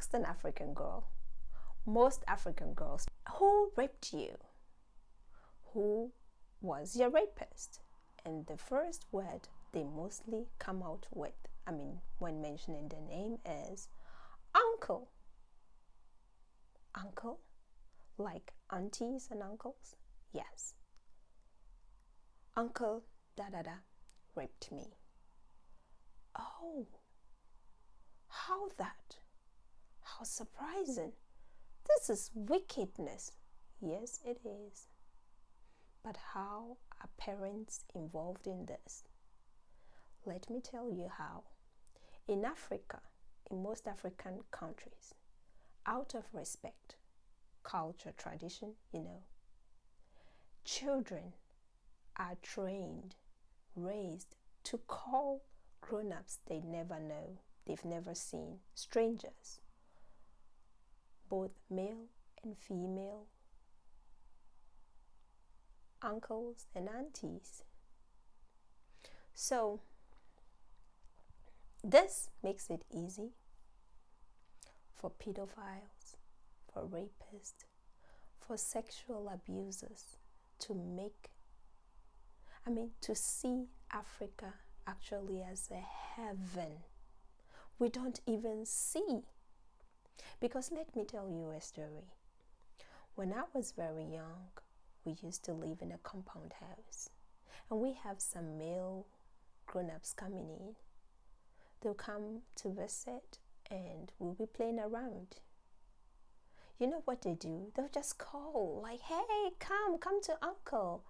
asked an African girl, most African girls, who raped you? Who was your rapist? And the first word they mostly come out with, when mentioning the name, is uncle. Uncle? Like aunties and uncles? Yes. Uncle da-da-da raped me. Oh, how that? How surprising. This is wickedness. Yes, it is. But how are parents involved in this? Let me tell you how. In Africa, in most African countries, out of respect, culture, tradition, children are trained, raised to call grown-ups they never know, they've never seen, strangers, both male and female, uncles and aunties. So this makes it easy for pedophiles, for rapists, for sexual abusers to see Africa actually as a heaven we don't even see. Because let me tell you a story. When I was very young, we used to live in a compound house, and we have some male grown-ups coming in. They'll come to visit and we'll be playing around. You know what they do? They'll just call like, hey, come to uncle.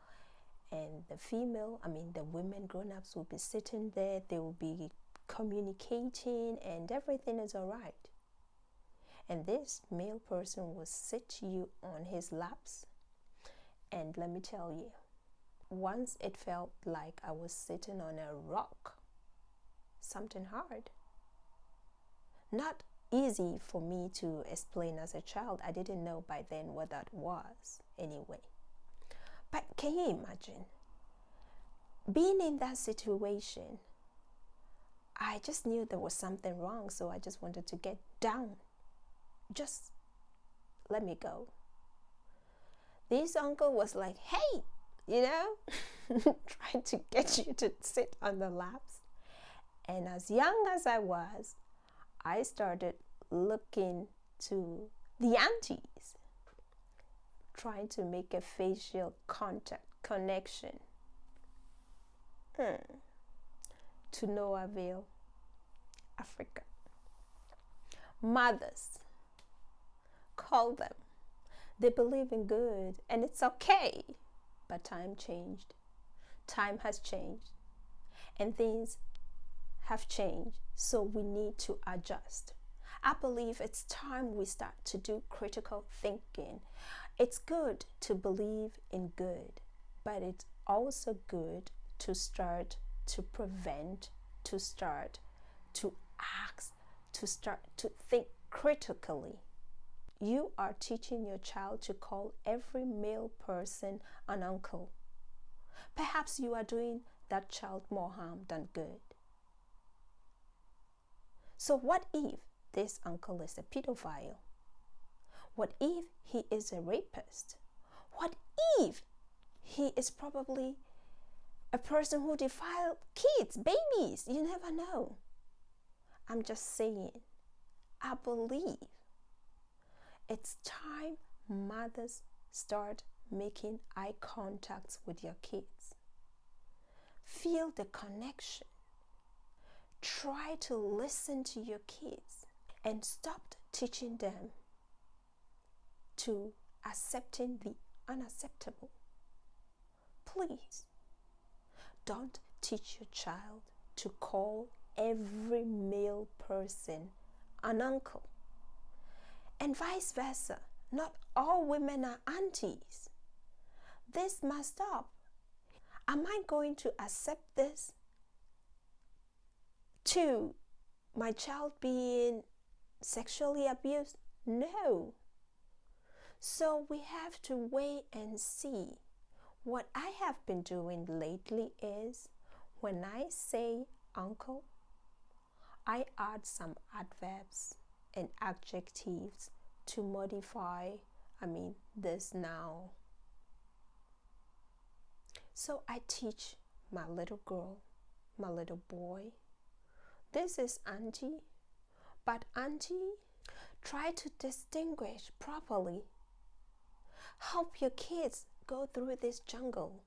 And the women grown-ups will be sitting there. They will be communicating and everything is all right. And this male person will sit you on his laps. And let me tell you, once it felt like I was sitting on a rock, something hard. Not easy for me to explain as a child. I didn't know by then what that was anyway. But can you imagine being in that situation? I just knew there was something wrong, so I just wanted to get down. Just let me go. This uncle was like, hey, trying to get you to sit on the laps. And as young as I was, I started looking to the aunties, trying to make a facial connection. To no avail. Africa. Mothers, call them. They believe in good and it's okay. But time changed. Time has changed. And things have changed. So we need to adjust. I believe it's time we start to do critical thinking. It's good to believe in good, but it's also good to start to prevent, to start to ask, to start to think critically. You are teaching your child to call every male person an uncle. Perhaps you are doing that child more harm than good. So what if this uncle is a pedophile? What if he is a rapist? What if he is probably a person who defiled kids, babies? You never know. I'm just saying, I believe it's time mothers start making eye contact with your kids. Feel the connection. Try to listen to your kids and stop teaching them to accepting the unacceptable. Please, don't teach your child to call every male person an uncle. And vice versa. Not all women are aunties. This must stop. Am I going to accept this to my child being sexually abused? No. So we have to wait and see. What I have been doing lately is when I say uncle, I add some adverbs and adjectives to modify, this noun. So I teach my little girl, my little boy, this is auntie, but auntie, try to distinguish properly. Help your kids go through this jungle,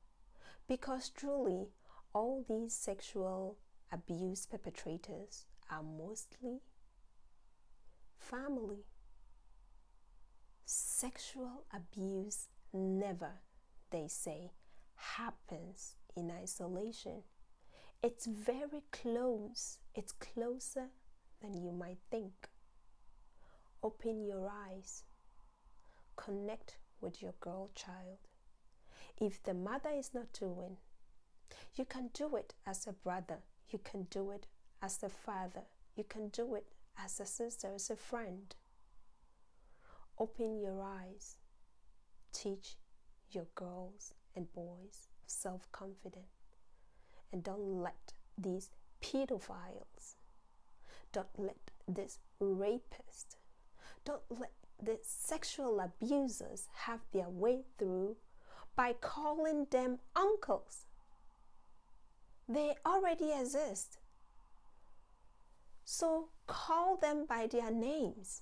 because truly all these sexual abuse perpetrators are mostly family. Sexual abuse never, they say, happens in isolation. It's very close. It's closer than you might think. Open your eyes. Connect with your girl child. If the mother is not doing, you can do it as a brother. You can do it as a father. You can do it as a sister, as a friend. Open your eyes. Teach your girls and boys self-confidence. And don't let these pedophiles, don't let this rapist, don't let the sexual abusers have their way through by calling them uncles. They already exist. So call them by their names,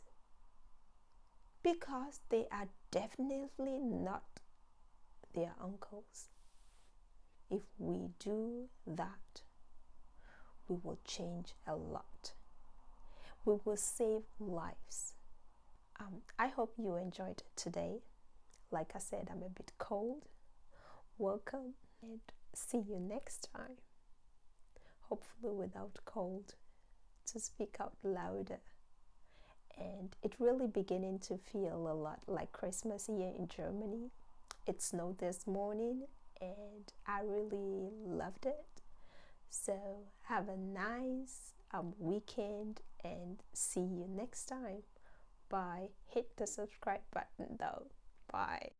because they are definitely not their uncles. If we do that, we will change a lot. We will save lives. I hope you enjoyed today. Like I said, I'm a bit cold. Welcome, and see you next time. Hopefully without cold, to speak out louder. And it really beginning to feel a lot like Christmas here in Germany. It snowed this morning and I really loved it. So have a nice weekend, and see you next time. Bye. Hit the subscribe button though. Bye.